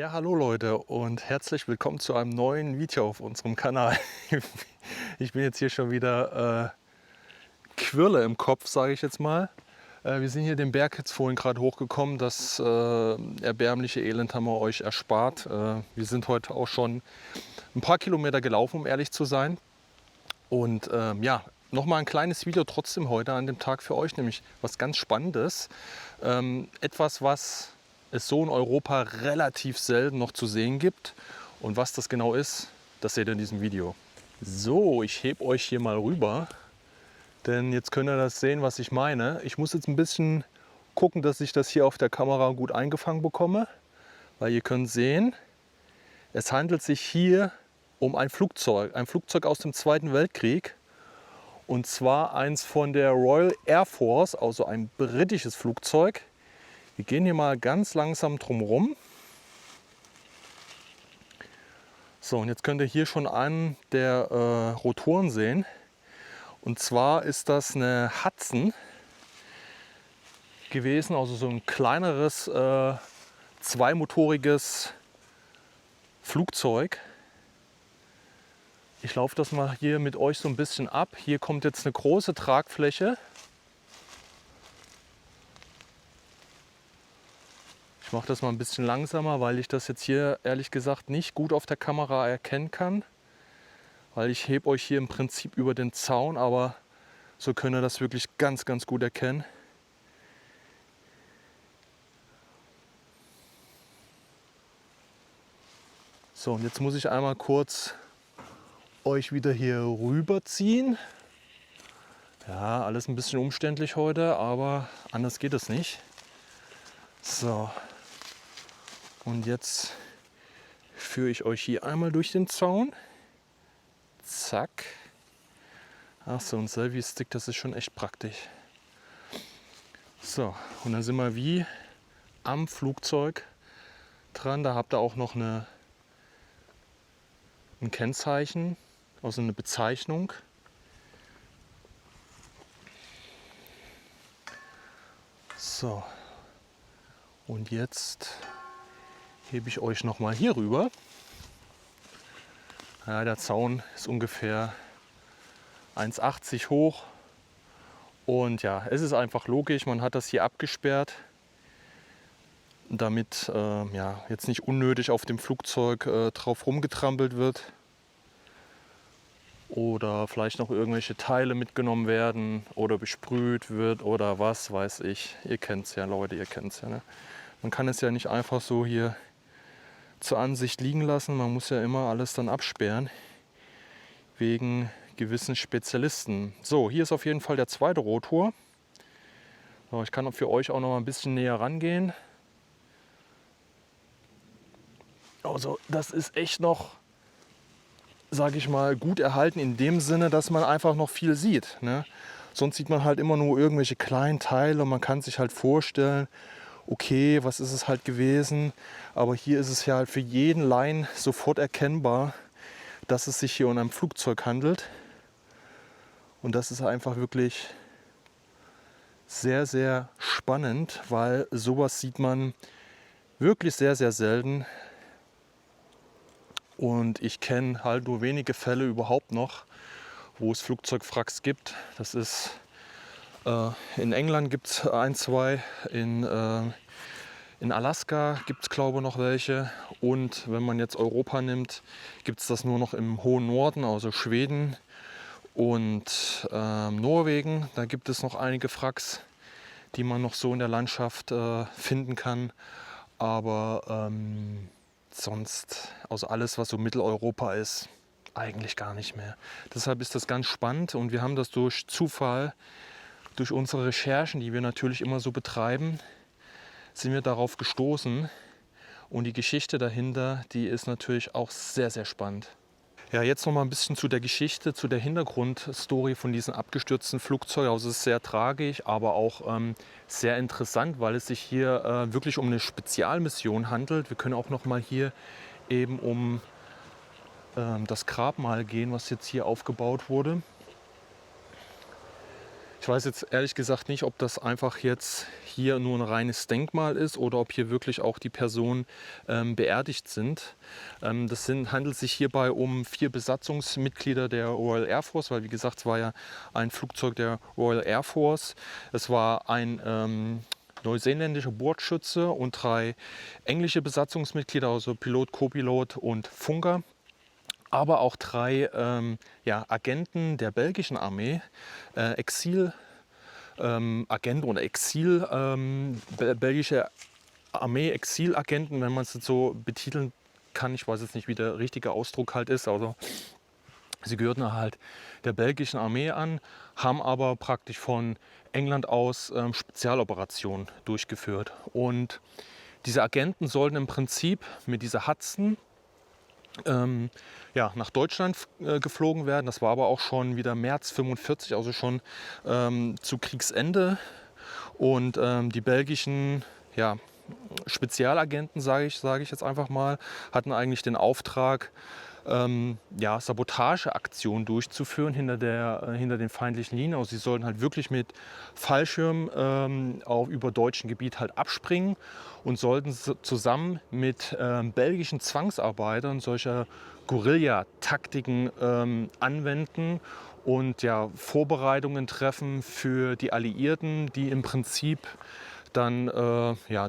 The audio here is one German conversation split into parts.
Ja, hallo Leute und herzlich willkommen zu einem neuen Video auf unserem Kanal. Ich bin jetzt hier schon wieder Quirle im Kopf, sage ich jetzt mal. Wir sind hier den Berg jetzt vorhin gerade hochgekommen. Das erbärmliche Elend haben wir euch erspart. Wir sind heute auch schon ein paar Kilometer gelaufen, um ehrlich zu sein. Und ja, nochmal ein kleines Video trotzdem heute an dem Tag für euch, nämlich was ganz Spannendes. Etwas, was es so in Europa relativ selten noch zu sehen gibt. Und was das genau ist, das seht ihr in diesem Video. So, ich hebe euch hier mal rüber, denn jetzt könnt ihr das sehen, was ich meine. Ich muss jetzt ein bisschen gucken, dass ich das hier auf der Kamera gut eingefangen bekomme, weil ihr könnt sehen, es handelt sich hier um ein Flugzeug aus dem Zweiten Weltkrieg. Und zwar eins von der Royal Air Force, also ein britisches Flugzeug. Wir gehen hier mal ganz langsam drum rum. So, und jetzt könnt ihr hier schon einen der Rotoren sehen. Und zwar ist das eine Hudson gewesen, also so ein kleineres zweimotoriges Flugzeug. Ich laufe das mal hier mit euch so ein bisschen ab. Hier kommt jetzt eine große Tragfläche. Ich mache das mal ein bisschen langsamer, weil ich das jetzt hier ehrlich gesagt nicht gut auf der Kamera erkennen kann. Weil ich hebe euch hier im Prinzip über den Zaun, aber so könnt ihr das wirklich ganz, ganz gut erkennen. So, und jetzt muss ich einmal kurz euch wieder hier rüberziehen. Ja, alles ein bisschen umständlich heute, aber anders geht es nicht. So, und jetzt führe ich euch hier einmal durch den Zaun. Zack. Ach so, ein Selfie-Stick, das ist schon echt praktisch. So, und dann sind wir wie am Flugzeug dran. Da habt ihr auch noch ein Kennzeichen, also eine Bezeichnung. So, und jetzt hebe ich euch noch mal hier rüber. Ja, der Zaun ist ungefähr 1,80 hoch. Und ja, es ist einfach logisch, man hat das hier abgesperrt, damit ja, jetzt nicht unnötig auf dem Flugzeug drauf rumgetrampelt wird. Oder vielleicht noch irgendwelche Teile mitgenommen werden oder besprüht wird oder was weiß ich. Ihr kennt es ja, Leute, ihr kennt es ja. Ne? Man kann es ja nicht einfach so hier zur Ansicht liegen lassen. Man muss ja immer alles dann absperren, wegen gewissen Spezialisten. So, hier ist auf jeden Fall der zweite Rotor. So, ich kann für euch auch noch mal ein bisschen näher rangehen. Also das ist echt noch, sage ich mal, gut erhalten in dem Sinne, dass man einfach noch viel sieht. Ne? Sonst sieht man halt immer nur irgendwelche kleinen Teile und man kann sich halt vorstellen, okay, was ist es halt gewesen. Aber hier ist es ja halt für jeden Laien sofort erkennbar, dass es sich hier um ein Flugzeug handelt. Und das ist einfach wirklich sehr, sehr spannend, weil sowas sieht man wirklich sehr, sehr selten. Und ich kenne halt nur wenige Fälle überhaupt noch, wo es Flugzeugwracks gibt. Das ist in England gibt es ein, zwei, in Alaska gibt es glaube ich noch welche. Und wenn man jetzt Europa nimmt, gibt es das nur noch im hohen Norden, also Schweden und Norwegen. Da gibt es noch einige Wracks, die man noch so in der Landschaft finden kann. Aber sonst, also alles, was so Mitteleuropa ist, eigentlich gar nicht mehr. Deshalb ist das ganz spannend und wir haben das durch Zufall, durch unsere Recherchen, die wir natürlich immer so betreiben, sind wir darauf gestoßen. Und die Geschichte dahinter, die ist natürlich auch sehr, sehr spannend. Ja, jetzt noch mal ein bisschen zu der Geschichte, zu der Hintergrundstory von diesem abgestürzten Flugzeug. Also es ist sehr tragisch, aber auch sehr interessant, weil es sich hier wirklich um eine Spezialmission handelt. Wir können auch noch mal hier eben um das Grabmal gehen, was jetzt hier aufgebaut wurde. Ich weiß jetzt ehrlich gesagt nicht, ob das einfach jetzt hier nur ein reines Denkmal ist oder ob hier wirklich auch die Personen beerdigt sind. Handelt sich hierbei um 4 Besatzungsmitglieder der Royal Air Force, weil wie gesagt, es war ja ein Flugzeug der Royal Air Force. Es war ein neuseeländischer Bordschütze und 3 englische Besatzungsmitglieder, also Pilot, Co-Pilot und Funker. Aber auch 3 Agenten der belgischen Armee, Exil Agenten oder belgische Armee-Exilagenten, wenn man es so betiteln kann. Ich weiß jetzt nicht, wie der richtige Ausdruck halt ist. Also sie gehörten halt der belgischen Armee an, haben aber praktisch von England aus Spezialoperationen durchgeführt. Und diese Agenten sollten im Prinzip mit dieser Hudson nach Deutschland geflogen werden. Das war aber auch schon wieder März 45, also schon zu Kriegsende. Und die belgischen Spezialagenten, sage ich jetzt einfach mal, hatten eigentlich den Auftrag, Sabotageaktionen durchzuführen hinter den feindlichen Linien. Also sie sollten halt wirklich mit Fallschirm auch über deutschem Gebiet halt abspringen und sollten zusammen mit belgischen Zwangsarbeitern solche Guerilla-Taktiken anwenden und Vorbereitungen treffen für die Alliierten, die im Prinzip dann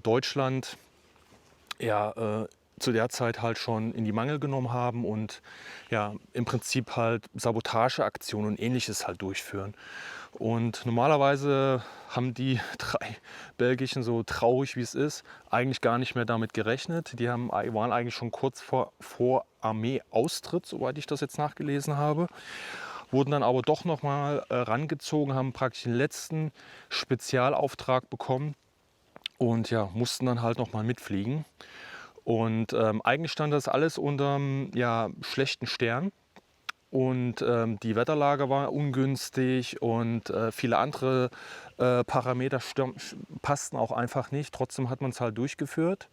Deutschland zu der Zeit halt schon in die Mangel genommen haben und im Prinzip halt Sabotageaktionen und Ähnliches halt durchführen. Und normalerweise haben die 3 belgischen, so traurig wie es ist, eigentlich gar nicht mehr damit gerechnet. Die waren eigentlich schon kurz vor Armeeaustritt, soweit ich das jetzt nachgelesen habe. Wurden dann aber doch noch mal rangezogen, haben praktisch den letzten Spezialauftrag bekommen und mussten dann halt noch mal mitfliegen. Und eigentlich stand das alles unter schlechten Stern. Und die Wetterlage war ungünstig und viele andere Parameter passten auch einfach nicht. Trotzdem hat man es halt durchgeführt.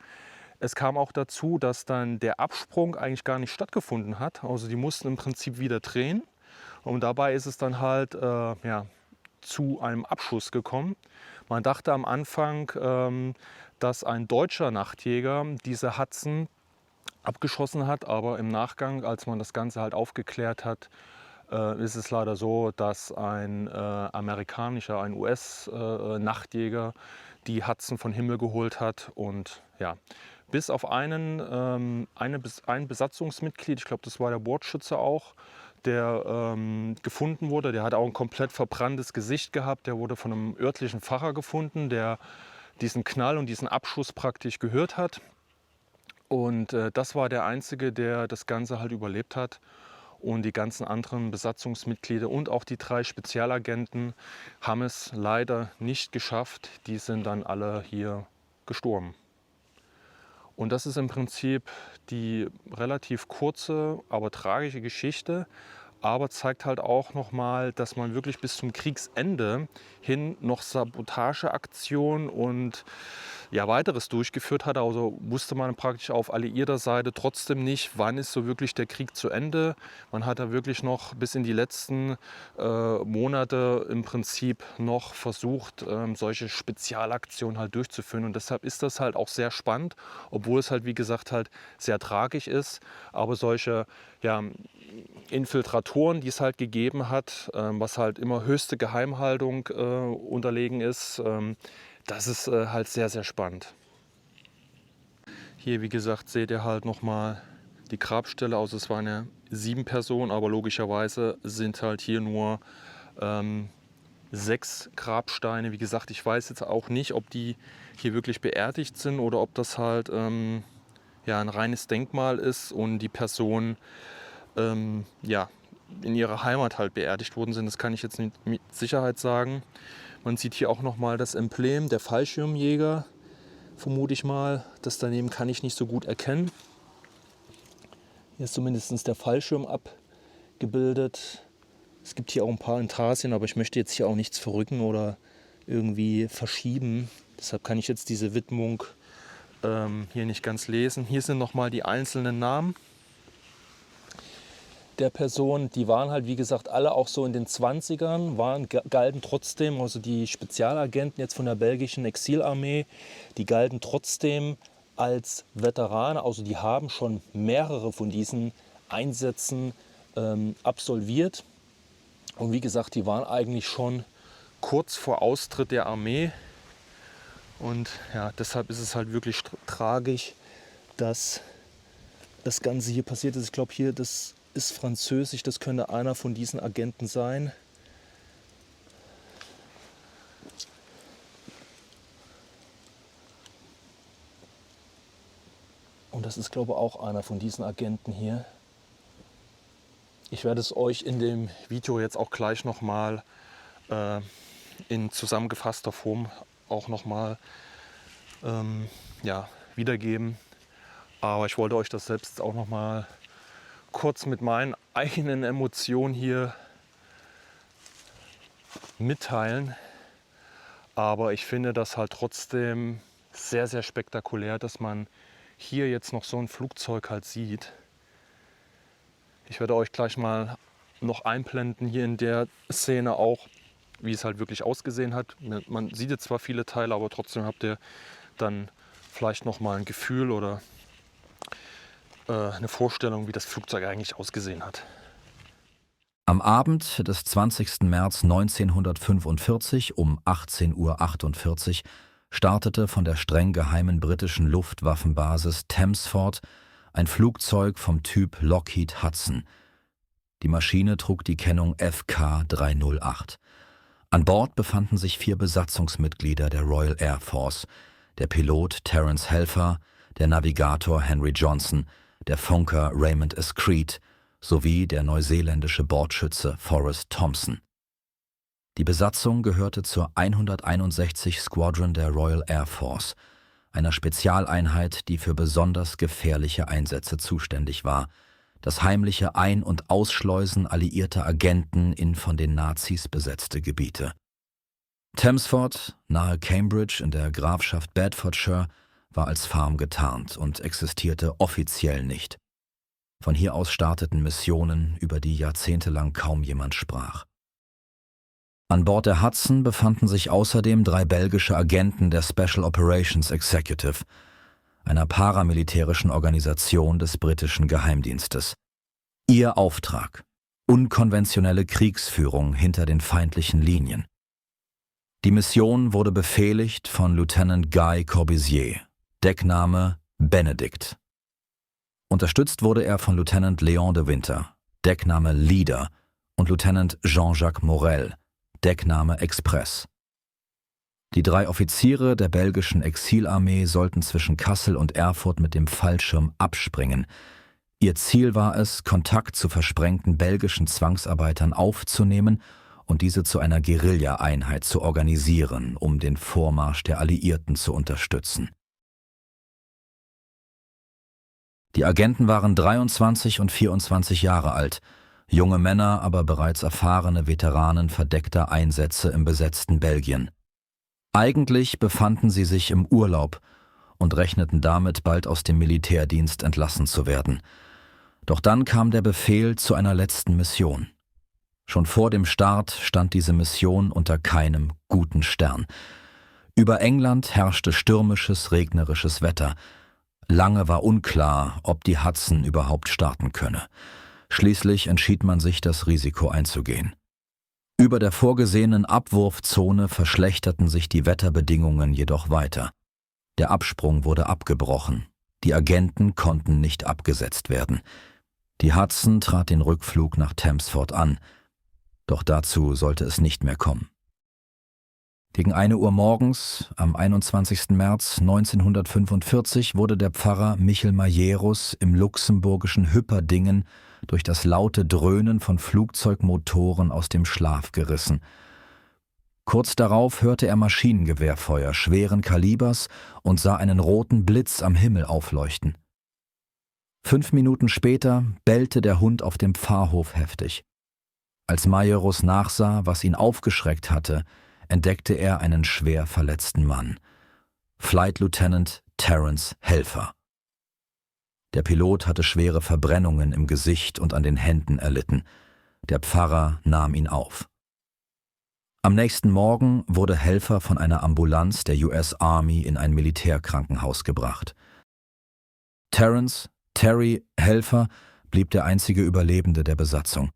Es kam auch dazu, dass dann der Absprung eigentlich gar nicht stattgefunden hat. Also die mussten im Prinzip wieder drehen. Und dabei ist es dann halt zu einem Abschuss gekommen. Man dachte am Anfang, dass ein deutscher Nachtjäger diese Hudson abgeschossen hat, aber im Nachgang, als man das Ganze halt aufgeklärt hat, ist es leider so, dass ein amerikanischer, ein US-Nachtjäger die Hudson von Himmel geholt hat und bis auf ein Besatzungsmitglied, ich glaube, das war der Bordschütze auch, der gefunden wurde. Der hat auch ein komplett verbranntes Gesicht gehabt. Der wurde von einem örtlichen Pfarrer gefunden, der diesen Knall und diesen Abschuss praktisch gehört hat. Und das war der Einzige, der das Ganze halt überlebt hat. Und die ganzen anderen Besatzungsmitglieder und auch die 3 Spezialagenten haben es leider nicht geschafft. Die sind dann alle hier gestorben. Und das ist im Prinzip die relativ kurze, aber tragische Geschichte, aber zeigt halt auch nochmal, dass man wirklich bis zum Kriegsende hin noch Sabotageaktionen und weiteres durchgeführt hat. Also wusste man praktisch auf alliierter Seite trotzdem nicht, wann ist so wirklich der Krieg zu Ende. Man hat da wirklich noch bis in die letzten Monate im Prinzip noch versucht, solche Spezialaktionen halt durchzuführen. Und deshalb ist das halt auch sehr spannend, obwohl es halt, wie gesagt, halt sehr tragisch ist. Aber solche Infiltratoren, die es halt gegeben hat, was halt immer höchste Geheimhaltung unterlegen ist, das ist halt sehr, sehr spannend. Hier, wie gesagt, seht ihr halt nochmal die Grabstelle. Also es waren ja 7 Personen, aber logischerweise sind halt hier nur 6 Grabsteine. Wie gesagt, ich weiß jetzt auch nicht, ob die hier wirklich beerdigt sind oder ob das halt ein reines Denkmal ist und die Personen in ihrer Heimat halt beerdigt worden sind. Das kann ich jetzt nicht mit Sicherheit sagen. Man sieht hier auch nochmal das Emblem der Fallschirmjäger, vermute ich mal. Das daneben kann ich nicht so gut erkennen. Hier ist zumindest der Fallschirm abgebildet. Es gibt hier auch ein paar Intarsien, aber ich möchte jetzt hier auch nichts verrücken oder irgendwie verschieben. Deshalb kann ich jetzt diese Widmung hier nicht ganz lesen. Hier sind nochmal die einzelnen Namen der Person, die waren halt, wie gesagt, alle auch so in den 20ern, galten trotzdem, also die Spezialagenten jetzt von der belgischen Exilarmee, die galten trotzdem als Veteranen, also die haben schon mehrere von diesen Einsätzen absolviert. Und wie gesagt, die waren eigentlich schon kurz vor Austritt der Armee. Und ja, deshalb ist es halt wirklich tragisch, dass das Ganze hier passiert ist. Ich glaube hier, das ist französisch, das könnte einer von diesen Agenten sein. Und das ist, glaube ich, auch einer von diesen Agenten hier. Ich werde es euch in dem Video jetzt auch gleich nochmal in zusammengefasster Form auch nochmal ja, wiedergeben. Aber ich wollte euch das selbst auch nochmal kurz mit meinen eigenen Emotionen hier mitteilen. Aber ich finde das halt trotzdem sehr, sehr spektakulär, dass man hier jetzt noch so ein Flugzeug halt sieht. Ich werde euch gleich mal noch einblenden hier in der Szene auch, wie es halt wirklich ausgesehen hat. Man sieht jetzt zwar viele Teile, aber trotzdem habt ihr dann vielleicht noch mal ein Gefühl oder eine Vorstellung, wie das Flugzeug eigentlich ausgesehen hat. Am Abend des 20. März 1945 um 18:48 Uhr startete von der streng geheimen britischen Luftwaffenbasis Thamesford ein Flugzeug vom Typ Lockheed Hudson. Die Maschine trug die Kennung FK-308. An Bord befanden sich 4 Besatzungsmitglieder der Royal Air Force: der Pilot Terence Helfer, der Navigator Henry Johnson, der Funker Raymond S. Creed sowie der neuseeländische Bordschütze Forrest Thompson. Die Besatzung gehörte zur 161 Squadron der Royal Air Force, einer Spezialeinheit, die für besonders gefährliche Einsätze zuständig war, das heimliche Ein- und Ausschleusen alliierter Agenten in von den Nazis besetzte Gebiete. Thamesford, nahe Cambridge in der Grafschaft Bedfordshire, war als Farm getarnt und existierte offiziell nicht. Von hier aus starteten Missionen, über die jahrzehntelang kaum jemand sprach. An Bord der Hudson befanden sich außerdem 3 belgische Agenten der Special Operations Executive, einer paramilitärischen Organisation des britischen Geheimdienstes. Ihr Auftrag: unkonventionelle Kriegsführung hinter den feindlichen Linien. Die Mission wurde befehligt von Lieutenant Guy Corbusier, Deckname Benedict. Unterstützt wurde er von Lieutenant Léon de Winter, Deckname Leader, und Lieutenant Jean-Jacques Morel, Deckname Express. Die 3 Offiziere der belgischen Exilarmee sollten zwischen Kassel und Erfurt mit dem Fallschirm abspringen. Ihr Ziel war es, Kontakt zu versprengten belgischen Zwangsarbeitern aufzunehmen und diese zu einer Guerilla-Einheit zu organisieren, um den Vormarsch der Alliierten zu unterstützen. Die Agenten waren 23 und 24 Jahre alt, junge Männer, aber bereits erfahrene Veteranen verdeckter Einsätze im besetzten Belgien. Eigentlich befanden sie sich im Urlaub und rechneten damit, bald aus dem Militärdienst entlassen zu werden. Doch dann kam der Befehl zu einer letzten Mission. Schon vor dem Start stand diese Mission unter keinem guten Stern. Über England herrschte stürmisches, regnerisches Wetter. Lange war unklar, ob die Hudson überhaupt starten könne. Schließlich entschied man sich, das Risiko einzugehen. Über der vorgesehenen Abwurfzone verschlechterten sich die Wetterbedingungen jedoch weiter. Der Absprung wurde abgebrochen. Die Agenten konnten nicht abgesetzt werden. Die Hudson trat den Rückflug nach Thamesford an. Doch dazu sollte es nicht mehr kommen. Gegen 1 Uhr morgens, am 21. März 1945, wurde der Pfarrer Michel Majerus im luxemburgischen Hüpperdingen durch das laute Dröhnen von Flugzeugmotoren aus dem Schlaf gerissen. Kurz darauf hörte er Maschinengewehrfeuer schweren Kalibers und sah einen roten Blitz am Himmel aufleuchten. 5 Minuten später bellte der Hund auf dem Pfarrhof heftig. Als Majerus nachsah, was ihn aufgeschreckt hatte, entdeckte er einen schwer verletzten Mann. Flight Lieutenant Terence Helfer. Der Pilot hatte schwere Verbrennungen im Gesicht und an den Händen erlitten. Der Pfarrer nahm ihn auf. Am nächsten Morgen wurde Helfer von einer Ambulanz der US Army in ein Militärkrankenhaus gebracht. Terry, Helfer, blieb der einzige Überlebende der Besatzung.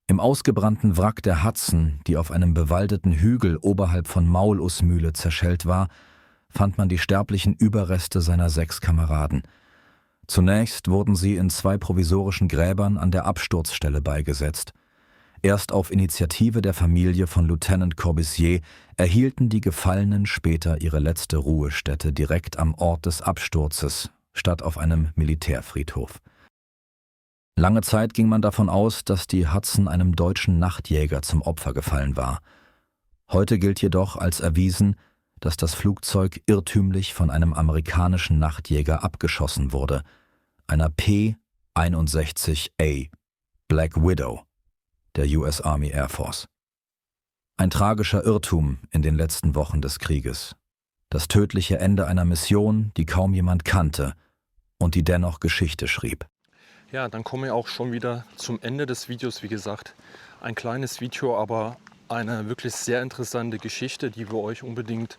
Im ausgebrannten Wrack der Hudson, die auf einem bewaldeten Hügel oberhalb von Maulusmühle zerschellt war, fand man die sterblichen Überreste seiner 6 Kameraden. Zunächst wurden sie in 2 provisorischen Gräbern an der Absturzstelle beigesetzt. Erst auf Initiative der Familie von Lieutenant Corbusier erhielten die Gefallenen später ihre letzte Ruhestätte direkt am Ort des Absturzes, statt auf einem Militärfriedhof. Lange Zeit ging man davon aus, dass die Hudson einem deutschen Nachtjäger zum Opfer gefallen war. Heute gilt jedoch als erwiesen, dass das Flugzeug irrtümlich von einem amerikanischen Nachtjäger abgeschossen wurde, einer P-61A, Black Widow, der US Army Air Force. Ein tragischer Irrtum in den letzten Wochen des Krieges. Das tödliche Ende einer Mission, die kaum jemand kannte und die dennoch Geschichte schrieb. Ja, dann kommen wir auch schon wieder zum Ende des Videos. Wie gesagt, ein kleines Video, aber eine wirklich sehr interessante Geschichte, die wir euch unbedingt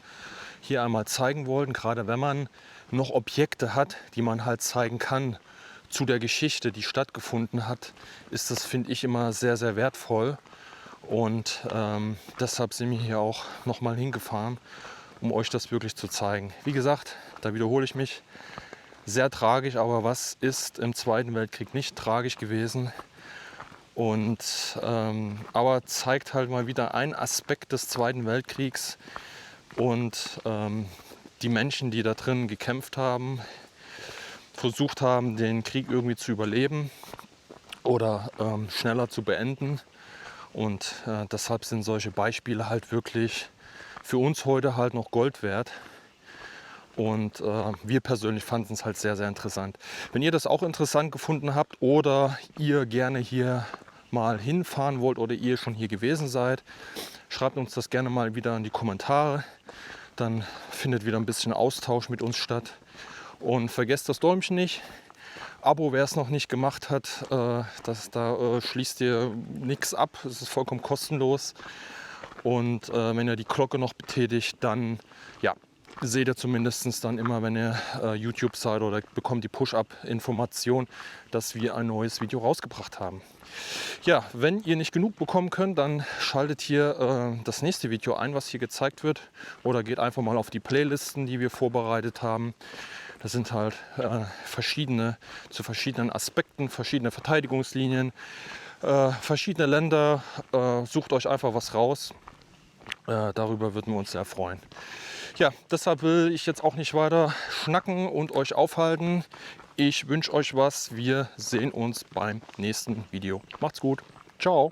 hier einmal zeigen wollten. Gerade wenn man noch Objekte hat, die man halt zeigen kann zu der Geschichte, die stattgefunden hat, ist das, finde ich, immer sehr, sehr wertvoll. Und deshalb sind wir hier auch nochmal hingefahren, um euch das wirklich zu zeigen. Wie gesagt, da wiederhole ich mich, sehr tragisch, aber was ist im Zweiten Weltkrieg nicht tragisch gewesen? Und aber zeigt halt mal wieder einen Aspekt des Zweiten Weltkriegs und die Menschen, die da drin gekämpft haben, versucht haben, den Krieg irgendwie zu überleben oder schneller zu beenden. Und deshalb sind solche Beispiele halt wirklich für uns heute halt noch Gold wert. Und wir persönlich fanden es halt sehr, sehr interessant. Wenn ihr das auch interessant gefunden habt oder ihr gerne hier mal hinfahren wollt oder ihr schon hier gewesen seid, schreibt uns das gerne mal wieder in die Kommentare. Dann findet wieder ein bisschen Austausch mit uns statt. Und vergesst das Däumchen nicht. Abo, wer es noch nicht gemacht hat, da schließt ihr nichts ab. Es ist vollkommen kostenlos. Und wenn ihr die Glocke noch betätigt, dann ja, seht ihr zumindest dann immer, wenn ihr YouTube seid, oder bekommt die Push-Up-Information, dass wir ein neues Video rausgebracht haben. Ja, wenn ihr nicht genug bekommen könnt, dann schaltet hier das nächste Video ein, was hier gezeigt wird. Oder geht einfach mal auf die Playlisten, die wir vorbereitet haben. Das sind halt verschiedene, zu verschiedenen Aspekten, verschiedene Verteidigungslinien, verschiedene Länder. Sucht euch einfach was raus. Darüber würden wir uns sehr freuen. Ja, deshalb will ich jetzt auch nicht weiter schnacken und euch aufhalten. Ich wünsche euch was. Wir sehen uns beim nächsten Video. Macht's gut. Ciao.